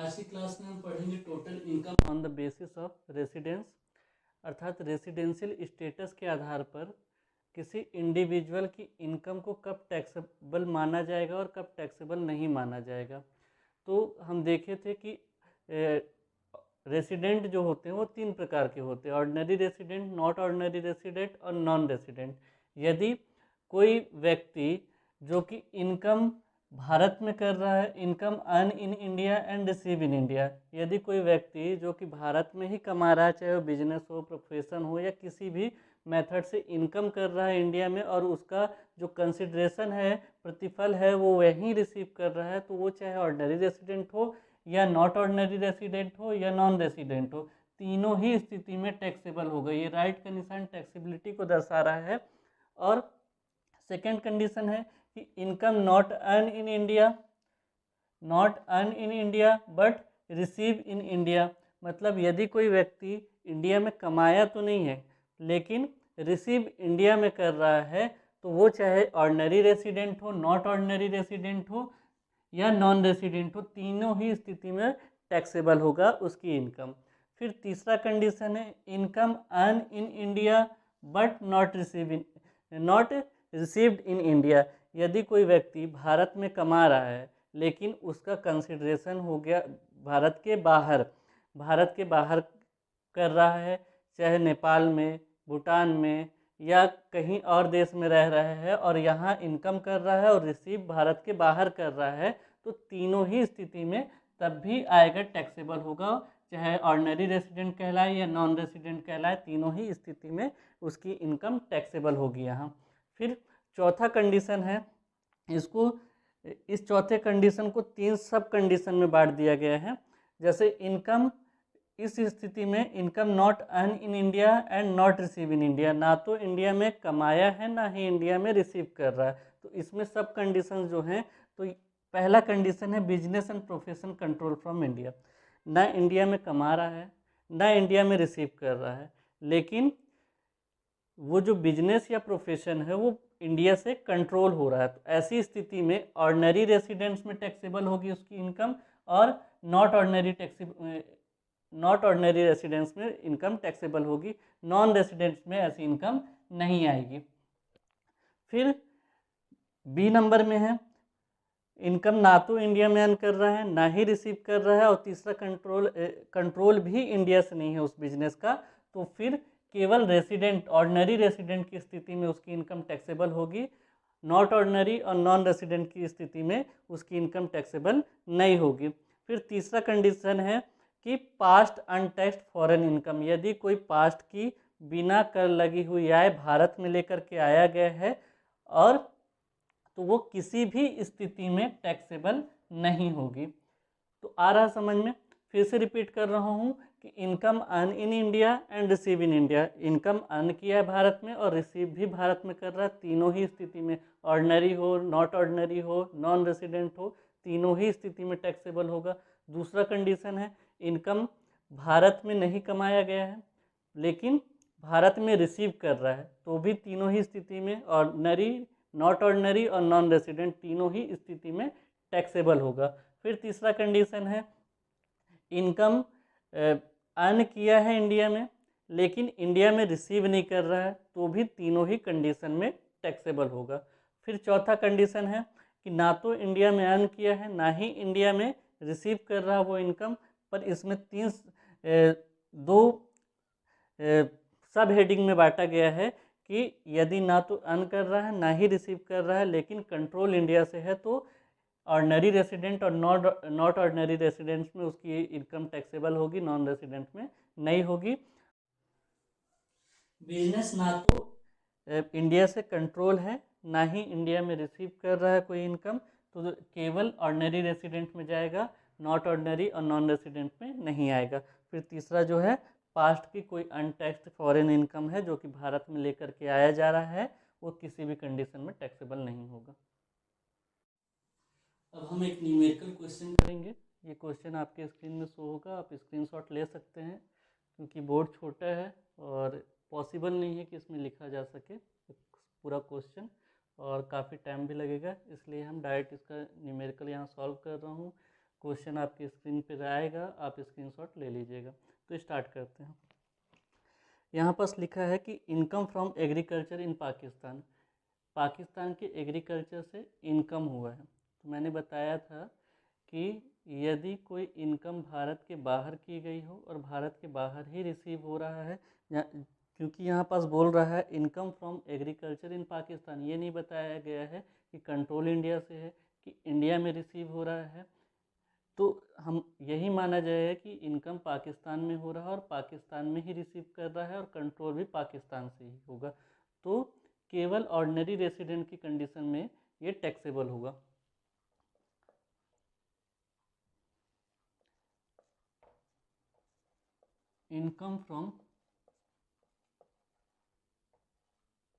आज की क्लास में हम पढ़ेंगे total income on the basis of residence, अर्थात रेसिडेंशियल स्टेटस के आधार पर किसी इंडिविजुअल की इनकम को कब टैक्सेबल माना जाएगा और कब टैक्सेबल नहीं माना जाएगा। तो हम देखे थे कि रेसिडेंट जो होते हैं वो तीन प्रकार के होते हैं, ordinary resident, not ordinary resident और नॉन रेसिडेंट। यदि कोई व्यक्ति जो कि इनकम भारत में कर रहा है, income earn in India and receive in India, यदि कोई व्यक्ति जो कि भारत में ही कमा रहा है, चाहे वो बिजनेस हो, प्रोफेशन हो या किसी भी मेथड से इनकम कर रहा है इंडिया में, और उसका जो कंसिडरेशन है, प्रतिफल है, वो वहीं रिसीव कर रहा है, तो वो चाहे ऑर्डिनरी रेसिडेंट हो या नॉट ऑर्डिनरी रेसिडेंट हो या नॉन रेसिडेंट हो, तीनों ही स्थिति में टैक्सेबल होगा। ये राइट का निशान टैक्सेबिलिटी को दर्शा रहा है। और सेकेंड कंडीशन है कि income not earn in India, not earn in India but receive in India, मतलब यदि कोई व्यक्ति इंडिया में कमाया तो नहीं है लेकिन रिसीव इंडिया में कर रहा है, तो वो चाहे ऑर्डिनरी रेसिडेंट हो, नॉट ऑर्डिनरी रेसिडेंट हो या नॉन रेसिडेंट हो, तीनों ही स्थिति में टैक्सेबल होगा उसकी इनकम। फिर तीसरा कंडीशन है income earn in India but not received in India, यदि कोई व्यक्ति भारत में कमा रहा है लेकिन उसका कंसिडरेशन हो गया भारत के बाहर, भारत के बाहर कर रहा है, चाहे नेपाल में, भूटान में या कहीं और देश में रह रहा है और यहाँ इनकम कर रहा है और रिसीव भारत के बाहर कर रहा है, तो तीनों ही स्थिति में तब भी आएगा, टैक्सेबल होगा, चाहे ऑर्डिनरी रेसिडेंट कहलाए या नॉन रेसिडेंट कहलाए, तीनों ही स्थिति में उसकी इनकम टैक्सेबल होगी यहाँ। फिर चौथा कंडीशन है, इसको इस चौथे कंडीशन को तीन सब कंडीशन में बांट दिया गया है। जैसे इनकम, इस स्थिति में income not earn in India and not receive in India, ना तो इंडिया में कमाया है ना ही इंडिया में रिसीव कर रहा है, तो इसमें सब कंडीशन जो हैं, तो पहला कंडीशन है business and profession control from India, ना इंडिया में कमा रहा है ना इंडिया में रिसीव कर रहा है, लेकिन वो जो बिजनेस या प्रोफेशन है वो इंडिया से कंट्रोल हो रहा है, तो ऐसी स्थिति में ऑर्डिनरी रेसिडेंट्स में टैक्सेबल होगी उसकी इनकम और नॉट ऑर्डिनरी रेसिडेंट्स में इनकम टैक्सेबल होगी, नॉन रेसिडेंट्स में ऐसी इनकम नहीं आएगी। फिर बी नंबर में है इनकम ना तो इंडिया में अर्न कर रहा है ना ही रिसीव कर रहा है और तीसरा कंट्रोल भी इंडिया से नहीं है उस बिजनेस का, तो फिर केवल रेसिडेंट, ऑर्डिनरी रेसिडेंट की स्थिति में उसकी इनकम टैक्सेबल होगी, नॉट ऑर्डिनरी और नॉन रेसिडेंट की स्थिति में उसकी इनकम टैक्सेबल नहीं होगी। फिर तीसरा कंडीशन है कि पास्ट अनटैक्स्ड फॉरेन इनकम, यदि कोई पास्ट की बिना कर लगी हुई आय भारत में लेकर के आया गया है और तो वो किसी भी स्थिति में टैक्सेबल नहीं होगी। तो आ रहा समझ में? फिर से रिपीट कर रहा हूँ कि income earn in India and receive in India, income earn किया है भारत में और रिसीव भी भारत में कर रहा है, तीनों ही स्थिति में, ऑर्डिनरी हो, नॉट ऑर्डिनरी हो, नॉन रेसिडेंट हो, तीनों ही स्थिति में टैक्सेबल होगा। दूसरा कंडीशन है इनकम भारत में नहीं कमाया गया है लेकिन भारत में रिसीव कर रहा है, तो भी तीनों ही स्थिति में, ऑर्डिनरी, नॉट ऑर्डिनरी और नॉन रेसिडेंट, तीनों ही स्थिति में टैक्सेबल होगा। फिर तीसरा कंडीशन है इनकम अर्न किया है इंडिया में लेकिन इंडिया में रिसीव नहीं कर रहा है, तो भी तीनों ही कंडीशन में टैक्सेबल होगा। फिर चौथा कंडीशन है कि ना तो इंडिया में अर्न किया है ना ही इंडिया में रिसीव कर रहा है वो इनकम, पर इसमें दो सब हेडिंग में बांटा गया है कि यदि ना तो अर्न कर रहा है ना ही रिसीव कर रहा है लेकिन कंट्रोल इंडिया से है, तो ऑर्डिनरी रेसिडेंट और नॉट ऑर्डिनरी रेसिडेंट्स में उसकी इनकम टैक्सेबल होगी, नॉन रेसिडेंट में नहीं होगी। बिजनेस ना तो इंडिया से कंट्रोल है ना ही इंडिया में रिसीव कर रहा है कोई इनकम, तो केवल ऑर्डिनरी रेसिडेंट में जाएगा, नॉट ऑर्डिनरी और नॉन रेसिडेंट में नहीं आएगा। फिर तीसरा जो है पास्ट की कोई अनटैक्स्ड फॉरेन इनकम है जो कि भारत में लेकर के आया जा रहा है, वो किसी भी कंडीशन में टैक्सेबल नहीं होगा। अब हम एक न्यूमेरिकल क्वेश्चन करेंगे। ये क्वेश्चन आपके स्क्रीन में शो होगा, आप स्क्रीनशॉट ले सकते हैं क्योंकि बोर्ड छोटा है और पॉसिबल नहीं है कि इसमें लिखा जा सके पूरा क्वेश्चन और काफ़ी टाइम भी लगेगा, इसलिए हम डायरेक्ट इसका न्यूमेरिकल यहाँ सॉल्व कर रहा हूँ। क्वेश्चन आपकी स्क्रीन पे आएगा, आप स्क्रीनशॉट ले लीजिएगा। तो स्टार्ट करते हैं। यहाँ पास लिखा है कि income from agriculture in Pakistan, Pakistan के एग्रीकल्चर से इनकम हुआ है। तो मैंने बताया था कि यदि कोई इनकम भारत के बाहर की गई हो और भारत के बाहर ही रिसीव हो रहा है, क्योंकि यहाँ पास बोल रहा है income from agriculture in Pakistan, ये नहीं बताया गया है कि कंट्रोल इंडिया से है कि इंडिया में रिसीव हो रहा है। तो हम यही माना जाएगा कि इनकम पाकिस्तान में हो रहा है और पाकिस्तान में ही रिसीव कर रहा है और कंट्रोल भी पाकिस्तान से ही होगा। तो केवल ऑर्डिनरी रेसिडेंट की कंडीशन में ये टैक्सेबल होगा। Income from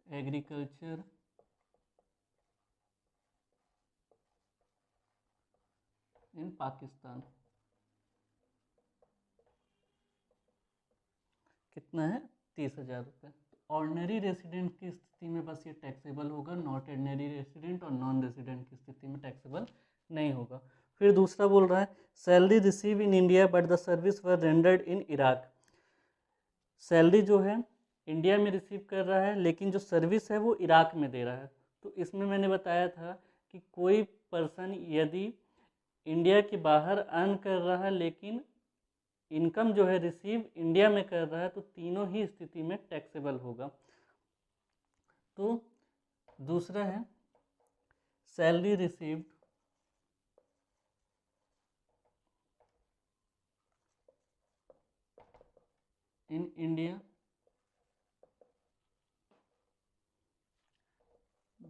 agriculture in Pakistan कितना है? 30,000 रुपये। ऑर्डिनरी रेसिडेंट की स्थिति में बस ये टैक्सेबल होगा, नॉट ऑर्डिनरी रेसिडेंट और नॉन रेसिडेंट की स्थिति में टैक्सेबल नहीं होगा। फिर दूसरा बोल रहा है salary receive in India but the service were rendered in Iraq. Salary जो है इंडिया में रिसीव कर रहा है लेकिन जो सर्विस है वो इराक में दे रहा है। तो इसमें मैंने बताया था कि कोई पर्सन यदि इंडिया के बाहर अर्न कर रहा है लेकिन इनकम जो है रिसीव इंडिया में कर रहा है, तो तीनों ही स्थिति में टैक्सेबल होगा। तो दूसरा है salary received in India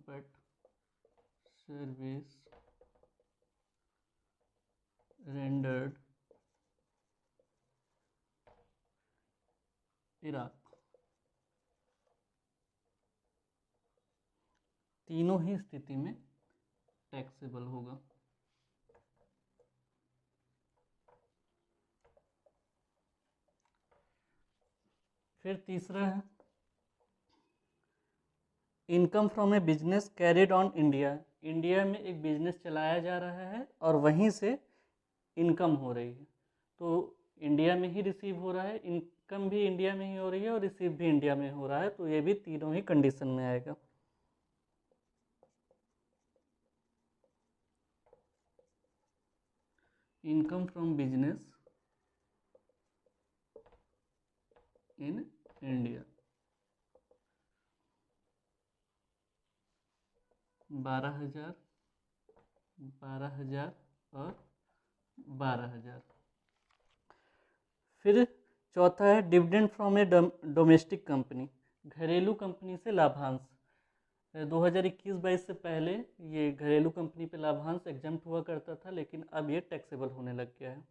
but service rendered Iraq. तीनों ही स्थिति में टैक्सेबल होगा। फिर तीसरा है income from a business carried on India. India में एक बिजनेस चलाया जा रहा है और वहीं से इनकम हो रही है, तो इंडिया में ही रिसीव हो रहा है, इनकम भी इंडिया में ही हो रही है और रिसीव भी इंडिया में हो रहा है। तो ये भी तीनों ही कंडीशन में आएगा। Income from business in India 12,000, 12,000 और 12,000। फिर चौथा है dividend from a domestic company, घरेलू कंपनी से लाभांश। 2021-22 से पहले ये घरेलू कंपनी पे लाभांश एग्जम्प्ट हुआ करता था, लेकिन अब ये टैक्सेबल होने लग गया है।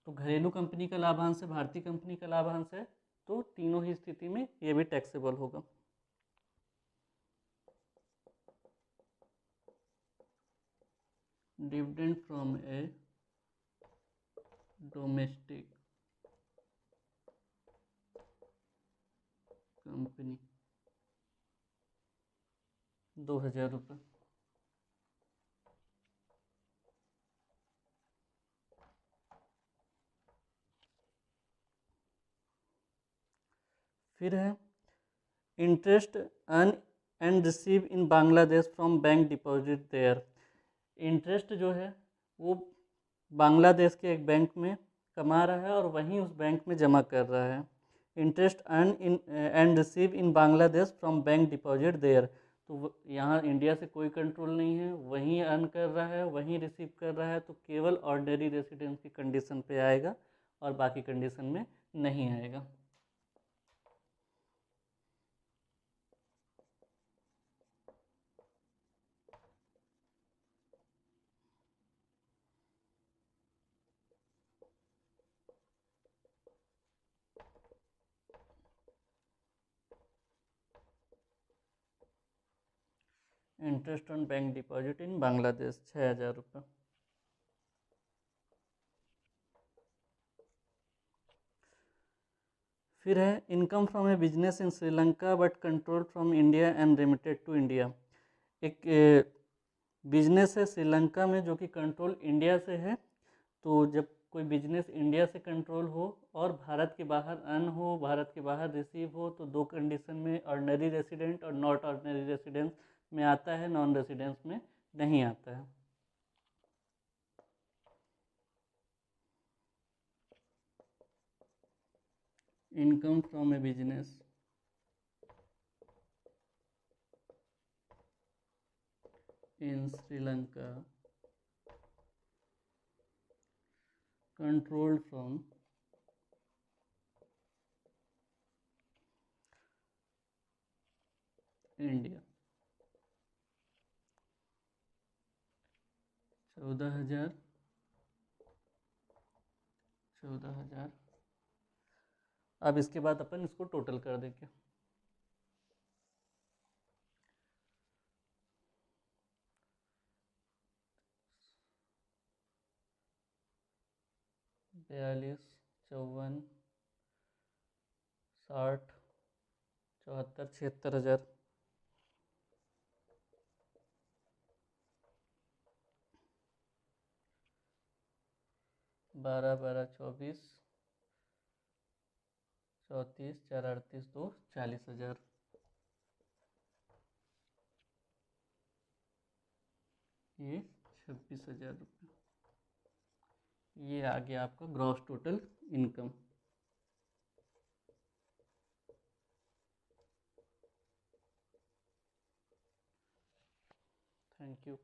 तो घरेलू कंपनी का लाभांश है, भारतीय कंपनी का लाभांश है, तो तीनों ही स्थिति में ये भी टैक्सेबल होगा। Dividend from a domestic company 2,000 रुपये। फिर है interest earn and receive in Bangladesh from bank deposit there. Interest जो है वो बांग्लादेश के एक बैंक में कमा रहा है और वहीं उस बैंक में जमा कर रहा है। Interest earn in and receive in Bangladesh from bank deposit there. तो यहाँ इंडिया से कोई कंट्रोल नहीं है, वहीं अर्न कर रहा है, वहीं रिसीव कर रहा है, तो केवल ऑर्डिनरी रेसिडेंस की कंडीशन पे आएगा और बाकी कंडीशन में नहीं आएगा। Interest on bank deposit in Bangladesh 6,000 रुपये। फिर है income from a business in Sri Lanka but control from India and remitted to India. एक बिजनेस है श्रीलंका में जो कि कंट्रोल इंडिया से है, तो जब कोई बिजनेस इंडिया से कंट्रोल हो और भारत के बाहर अर्न हो, भारत के बाहर रिसीव हो, तो दो कंडीशन में ऑर्डिनरी रेसिडेंट और नॉट ऑर्डिनरी रेसिडेंस में आता है, नॉन रेसिडेंस में नहीं आता है। Income from a business in Sri Lanka controlled from India 14,000। अब इसके बाद अपन इसको टोटल कर देंगे। 42, 54, 60, 74, 76,000। बारह 12, 24, 34, 4, 38, 2, 40,000। ये 26,000 रुपये। ये आ गया आपका gross total income. Thank you.